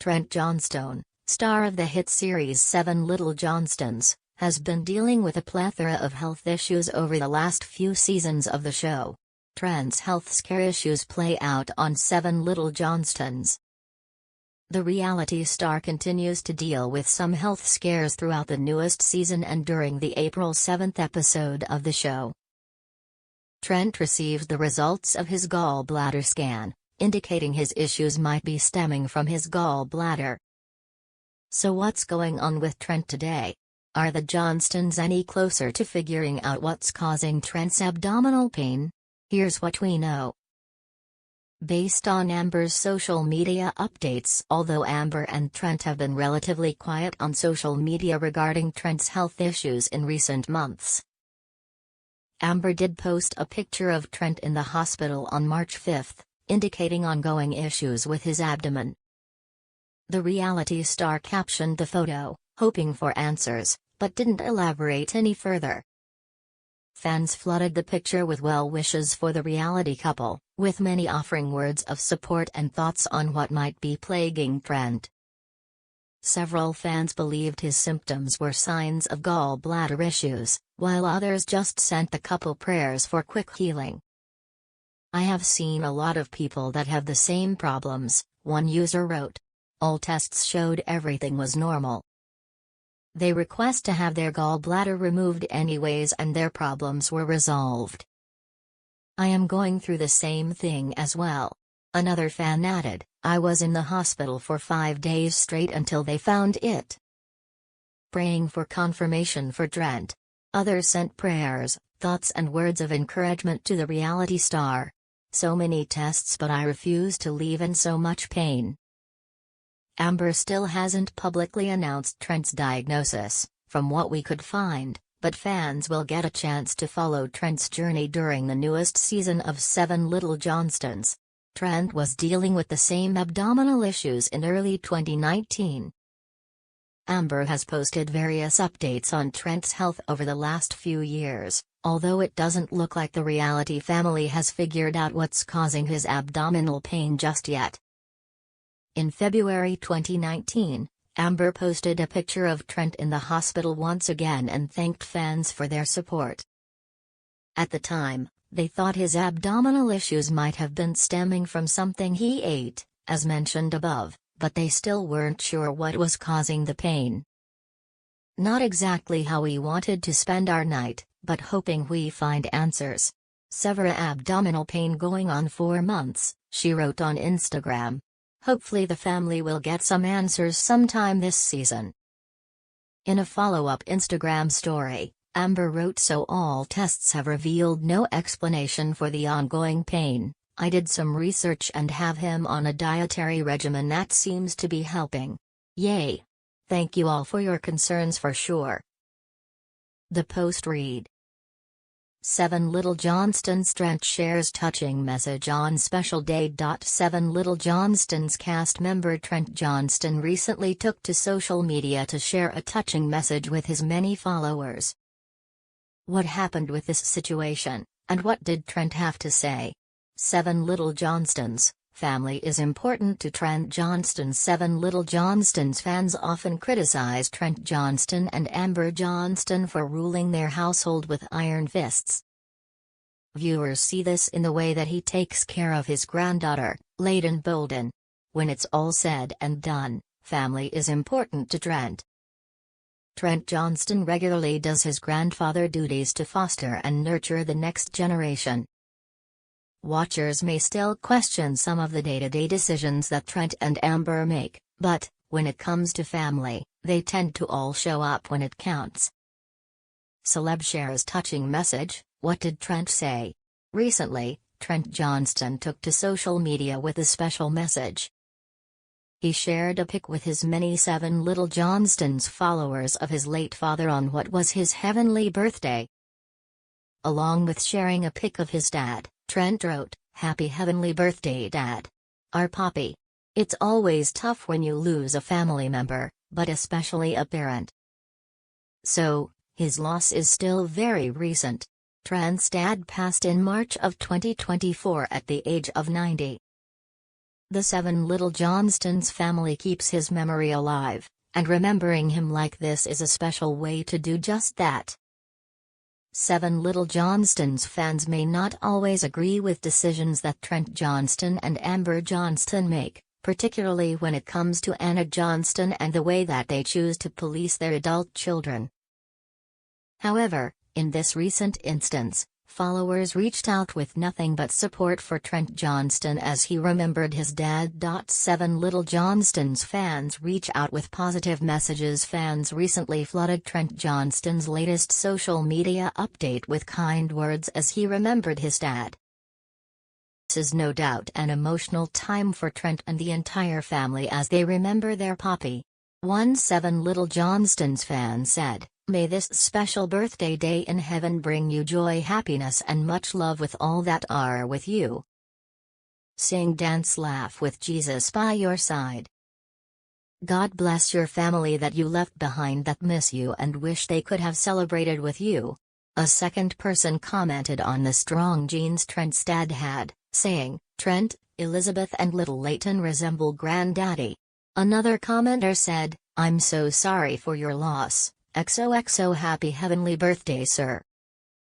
Trent Johnstone, star of the hit series Seven Little Johnstons, has been dealing with a plethora of health issues over the last few seasons of the show. Trent's health scare issues play out on Seven Little Johnstons. The reality star continues to deal with some health scares throughout the newest season and during the April 7th episode of the show. Trent received the results of his gallbladder scan, indicating his issues might be stemming from his gallbladder. So what's going on with Trent today? Are the Johnstons any closer to figuring out what's causing Trent's abdominal pain? Here's what we know. Based on Amber's social media updates, although Amber and Trent have been relatively quiet on social media regarding Trent's health issues in recent months, Amber did post a picture of Trent in the hospital on March 5, indicating ongoing issues with his abdomen. The reality star captioned the photo, hoping for answers, but didn't elaborate any further. Fans flooded the picture with well wishes for the reality couple, with many offering words of support and thoughts on what might be plaguing Trent. Several fans believed his symptoms were signs of gallbladder issues, while others just sent the couple prayers for quick healing. "I have seen a lot of people that have the same problems," one user wrote. "All tests showed everything was normal. They request to have their gallbladder removed anyways and their problems were resolved. I am going through the same thing as well." Another fan added, "I was in the hospital for 5 days straight until they found it." Praying for confirmation for Trent. Others sent prayers, thoughts and words of encouragement to the reality star. "So many tests but I refuse to leave in so much pain." Amber still hasn't publicly announced Trent's diagnosis, from what we could find, but fans will get a chance to follow Trent's journey during the newest season of Seven Little Johnstons. Trent was dealing with the same abdominal issues in early 2019. Amber has posted various updates on Trent's health over the last few years, although it doesn't look like the reality family has figured out what's causing his abdominal pain just yet. In February 2019, Amber posted a picture of Trent in the hospital once again and thanked fans for their support. At the time, they thought his abdominal issues might have been stemming from something he ate, as mentioned above, but they still weren't sure what was causing the pain. "Not exactly how we wanted to spend our night, but hoping we find answers. Severe abdominal pain going on 4 months," she wrote on Instagram. "Hopefully the family will get some answers sometime this season." In a follow-up Instagram story, Amber wrote, "So all tests have revealed no explanation for the ongoing pain. I did some research and have him on a dietary regimen that seems to be helping. Yay! Thank you all for your concerns for sure." The post read, Seven Little Johnstons. Trent shares touching message on special day. Seven Little Johnstons cast member Trent Johnston recently took to social media to share a touching message with his many followers. What happened with this situation, and what did Trent have to say? Seven Little Johnstons, family is important to Trent Johnston. Seven Little Johnstons fans often criticize Trent Johnston and Amber Johnston for ruling their household with iron fists. Viewers see this in the way that he takes care of his granddaughter, Layden Bolden. When it's all said and done, family is important to Trent. Trent Johnston regularly does his grandfather duties to foster and nurture the next generation. Watchers may still question some of the day-to-day decisions that Trent and Amber make, but, when it comes to family, they tend to all show up when it counts. Celeb shares touching message. What did Trent say? Recently, Trent Johnston took to social media with a special message. He shared a pic with his many Seven Little Johnstons followers of his late father on what was his heavenly birthday. Along with sharing a pic of his dad, Trent wrote, "Happy heavenly birthday, Dad. Our Poppy. It's always tough when you lose a family member, but especially a parent. So, his loss is still very recent. Trent's dad passed in March of 2024 at the age of 90. The Seven Little Johnstons family keeps his memory alive, and remembering him like this is a special way to do just that. Seven Little Johnstons fans may not always agree with decisions that Trent Johnston and Amber Johnston make, particularly when it comes to Anna Johnston and the way that they choose to police their adult children. However, in this recent instance, followers reached out with nothing but support for Trent Johnston as he remembered his dad. Seven Little Johnstons fans reach out with positive messages. Fans recently flooded Trent Johnston's latest social media update with kind words as he remembered his dad. This is no doubt an emotional time for Trent and the entire family as they remember their poppy. One Seven Little Johnstons fan said, "May this special birthday day in heaven bring you joy, happiness and much love with all that are with you. Sing, dance, laugh with Jesus by your side. God bless your family that you left behind that miss you and wish they could have celebrated with you." A second person commented on the strong genes Trent's dad had, saying, "Trent, Elizabeth and little Leighton resemble granddaddy." Another commenter said, "I'm so sorry for your loss. XOXO happy heavenly birthday, sir."